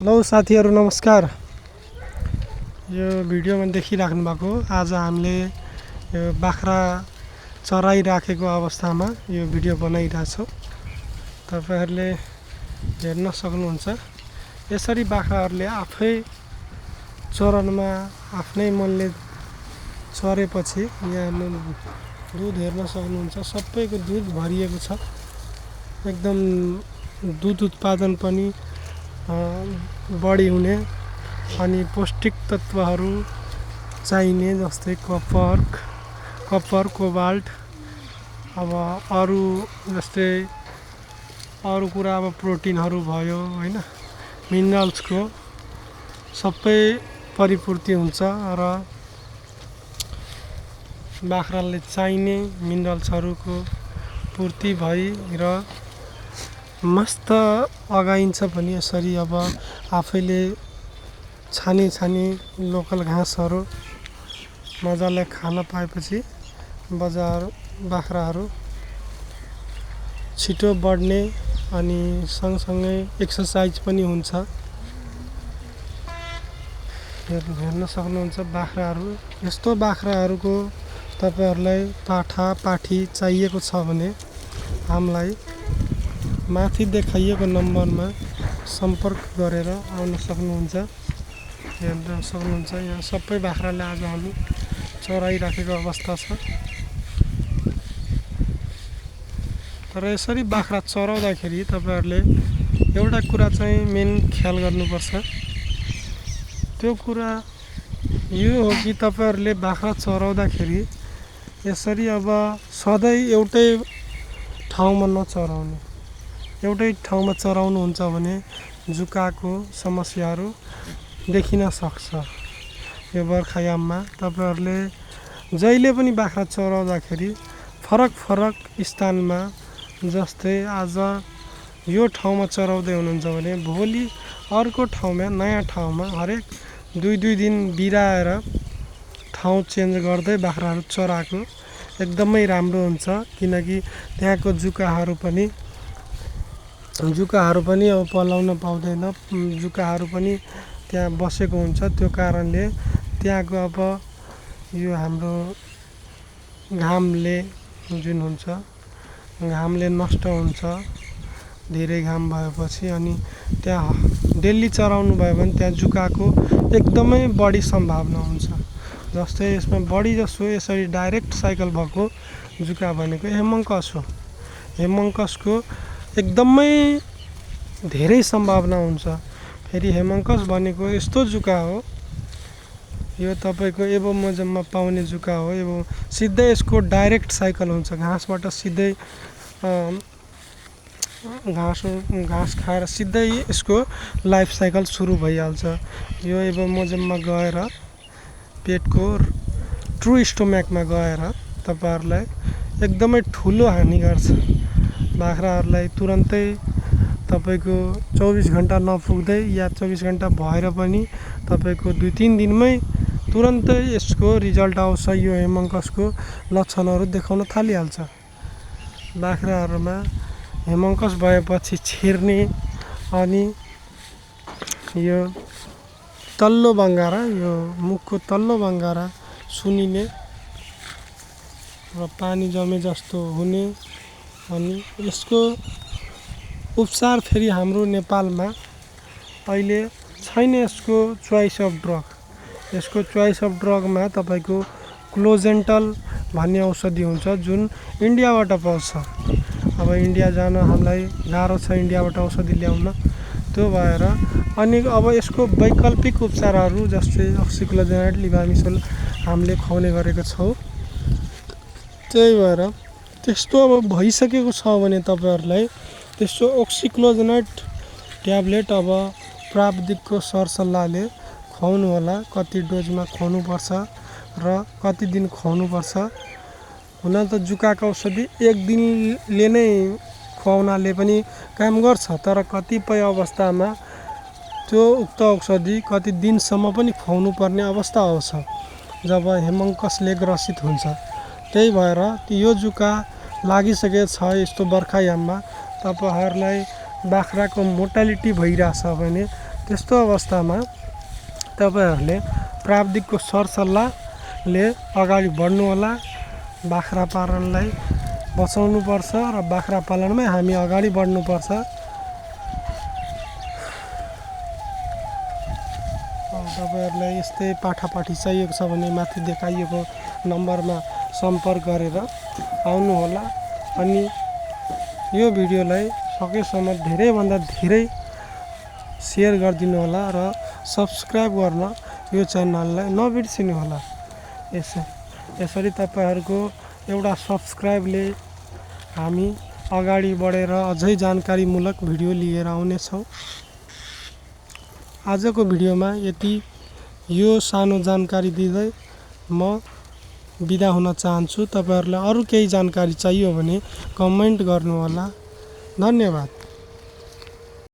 Hello साथीहरु नमस्कार। यो भिडियोमा देखिराख्नु भएको आज हामीले यो बाख्रा चराइराखेको अवस्थामा यो भिडियो बनाइराछौं। तपाईहरुले हेर्न सक्नुहुन्छ। यसरी बाख्राहरुले आफै चरनमा आफ्नै मनले चरेपछि यहाँ दुध हेर्न सक्नुहुन्छ। सबैको दुध भरिएको छ। एकदम दुध उत्पादन पनि बढी हुने अनि पौष्टिक तत्वहरू चाहिने जस्तै कपर कोबाल्ट अब अरु जस्तै अरु कुरा अब प्रोटिनहरू भयो हैन, मिनरल्सको सबै परिपूर्ति हुन्छ र बाख्राले चाहिने मिनरल्सहरूको पूर्ति भई र मस्त अगाइन्छ पनि। यसरी अब आफैले छानी लोकल घाँसहरू मजाले खान पाएपछि बजार बाख्राहरू छिटो बढ्ने अनि सँगसँगै एक्सरसाइज पनि हुन्छ। हेर्न सक्नुहुन्छ बाख्राहरू। यस्तो बाख्राहरूको तपाईहरुलाई पाठा पाठी चाहिएको छ भने हामीलाई माथि देखाइएको नम्बरमा सम्पर्क गरेर आउन सक्नुहुन्छ। हेर्न सक्नुहुन्छ यहाँ सबै बाख्राले आज हामी चराइराखेको अवस्था छ। तर यसरी बाख्रा चराउँदाखेरि तपाईहरुले एउटा कुरा चाहिँ मेन ख्याल गर्नुपर्छ। त्यो कुरा यो हो कि तपाईहरुले बाख्रा चराउँदाखेरि यसरी अब सधैं एउटै ठाउँमा नचराउने। एउटै ठाउँमा चराउनुहुन्छ भने जुकाको समस्याहरू देखिन सक्छ। यो बर्खायाममा तपाईहरुले जहिले पनि बाख्रा चराउँदाखेरि फरक स्थानमा, जस्तै आज यो ठाउँमा चराउँदै हुनुहुन्छ भने भोलि अर्को ठाउँमा नयाँ ठाउँमा हरेक 2 दिन बिराएर ठाउँ चेन्ज गर्दै बाख्राहरू चराएको एकदमै राम्रो हुन्छ। किनकि त्यहाँको जुकाहरू पनि अब पलाउन पाउँदैन। जुकाहरू पनि त्यहाँ बसेको हुन्छ। त्यो कारणले त्यहाँको अब यो हाम्रो घामले जुन हुन्छ घामले नष्ट हुन्छ। धेरै घाम भएपछि अनि त्यहाँ डेली चराउनु भयो भने त्यहाँ जुकाको एकदमै बढी सम्भावना हुन्छ। जस्तै यसमा बढी जसो यसरी डाइरेक्ट साइकल भएको जुका भनेको हेमंकस हो। हेमंकसको एकदमै धेरै सम्भावना हुन्छ। फेरि हेमंकस भनेको यस्तो जुका हो, यो तपाईको एबोमोजममा पाउने जुका हो। यो सिधै यसको डाइरेक्ट साइकल हुन्छ। घाँसबाट सिधै घाँस खाएर सिधै यसको लाइफ साइकल सुरु भइहाल्छ। यो एबोमोजममा गएर पेटको ट्रु स्टोमकमा गएर तपाईहरुलाई एकदमै ठुलो हानि गर्छ। बाख्राहरूलाई तुरन्तै तपाईको 24 घण्टा नपुग्दै या 24 घण्टा भएर पनि तपाईको 2-3 दिनमै तुरन्तै यसको रिजल्ट आउँछ। यो हेमंकसको लक्षणहरू देखाउन थालिहाल्छ। बाख्राहरूमा हेमंकस भएपछि छिर्ने अनि यो तल्लो बङ्गारा, यो मुखको तल्लो बङ्गारा सुनिने र पानी जमे जस्तो हुने। अनि यसको उपचार फेरि हाम्रो नेपालमा अहिले छैन यसको चोइस अफ ड्रग। यसको चोइस अफ ड्रगमा तपाईको क्लोजेन्टल भन्ने औषधि हुन्छ जुन इन्डियाबाट पाउँछ। अब इन्डिया जान हामीलाई गाह्रो छ इन्डियाबाट औषधि ल्याउन। त्यो भएर अनि अब यसको वैकल्पिक उपचारहरू जस्तै अक्सिक्लोजेनेट, लिभामिसोल हामीले खुवाउने गरेको छौं। त्यही भएर त्यस्तो अब भइसकेको छ भने तपाईहरुलाई त्यस्तो अक्सिक्लोजेनेट ट्याब्लेट अब प्राविधिकको सरसल्लाहले खुवाउनु होला। कति डोजमा खुवाउनु पर्छ र कति दिन खुवाउनु पर्छ। हुन त जुकाको औषधि 1 दिनले नै खुवाउनाले पनि काम गर्छ। तर कतिपय अवस्थामा त्यो उक्त औषधि कति दिनसम्म पनि खुवाउनु पर्ने अवस्था आउँछ जब हेमंकसले ग्रसित हुन्छ। त्यही भएर यो जुका लागिसकेको छ यस्तो बर्खायाममा तपाईहरुलाई बाख्राको मोर्टालिटी भइराछ भने त्यस्तो अवस्थामा तपाईहरुले प्राविधिकको सरसल्लाहले अगाडि बढ्नु होला। बाख्रा पालनलाई बचाउनु पर्छ र बाख्रा पालनमै हामी अगाडि बढ्नु पर्छ। तपाईहरुलाई यस्तै पाठापाठी चाहिएको छ भने माथि देखाइएको नम्बरमा सम्पर्क गरेर आउनु होला। अनि यो भिडियोलाई सकेसम्म धेरै भन्दा धेरै शेयर गरिदिनु होला र सब्स्क्राइब गर्न यो च्यानललाई नबिर्सिनु होला। यसरी तपाईहरुको एउटा सब्स्क्राइबले हामी अगाडि बढेर अझै जानकारीमूलक भिडियो लिएर आउने छौं। आजको भिडियोमा यति यो सानो जानकारी दिँदै म बिदा हुन चाहन्छु। तपाईहरुलाई अरु केही जानकारी चाहियो भने कमेन्ट गर्नु होला। धन्यवाद।